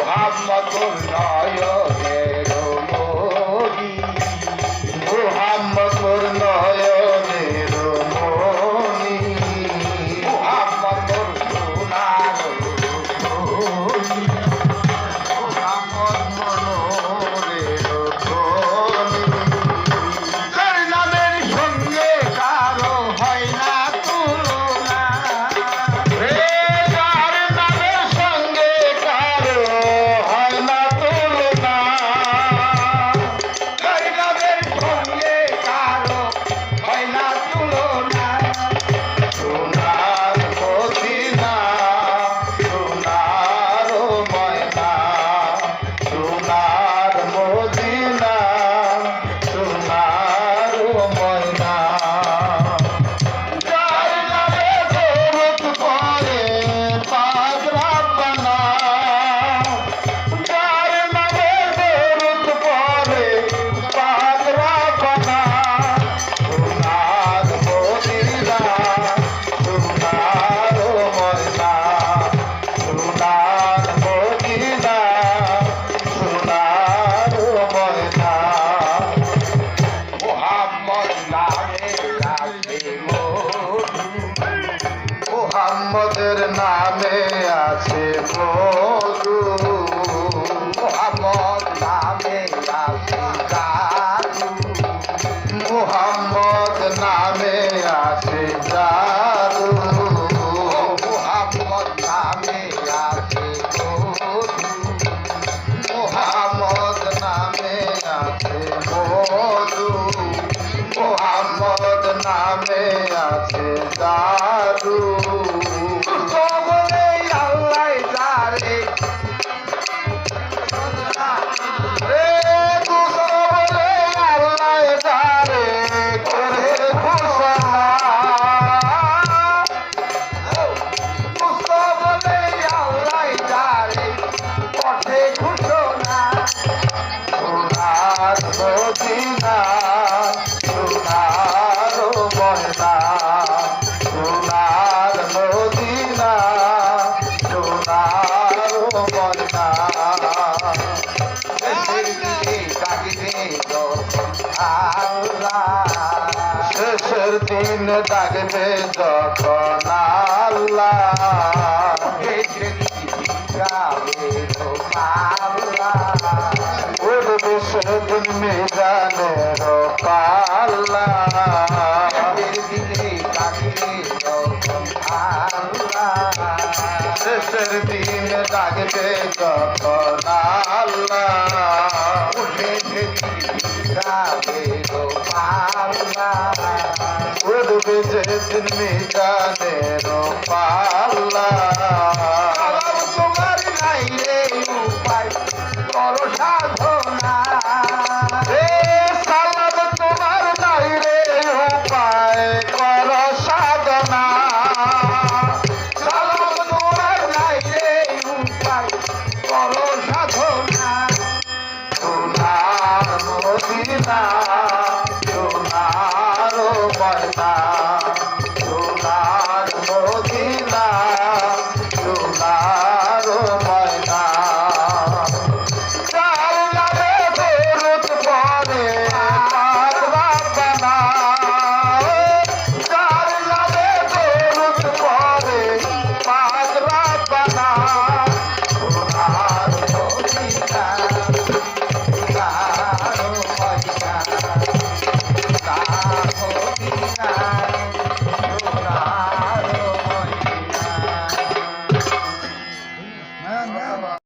মুহাম্মদুর নয়নের মনি মুহাম্মদুর নয়নের মনি মুহাম্মদুর সোনার মনি মুহাম্মদ মনোরের ধ্বনি যার নামের সঙ্গে কারো হয় না তুলনা যার নামের সঙ্গে কারো হয় না তুলনা যার নামের সঙ্গে কারো হয় না তুলনা সোনার মদিনা সোনার ময়না সোনার মদিনা সোনার ময়না যার নামে দরুদ পড়ে পাক রব্বানা যার নামে দরুদ পড়ে পাক রব্বানা সোনার মদিনা সোনার ময়না সোনার মদিনা সোনার ময়না মুহাম্মদ নামে আছে মধু মুহাম্মদের নামে আছে মধু মুহাম্মদ নামে আছে জাদু মুহাম্মদ নামে আছে জাদু মুহাম্মদ নামে আছে মধু মুহাম্মদ নামে আছে মধু মুহাম্মদ নামে আছে জাদু বলে আল্লাহ যারে রে বলে আল্লাহ যারে করে ঘোষণা বলে আল্লাহ যারে পথে ঘোষণা সোনার মদিনা সোনার ময়না সোনার মদিনা সোনার ময়না শেষের দিন ডাকবে যখন আল্লাহ উঠবে সেদিন মিজানের পাল্লা শেষের দিন ডাকবে যখন আল্লাহ উঠবে যেদিন মিজানের পাল্লা তোমার নাই রে উপায় করো সাধনা রে সালাম তোমার নাই রে উপায় করো সাধনা সালাম তোমার নাই রে উপায় করো সাধনা সোনার মদিনা সোনার ময়না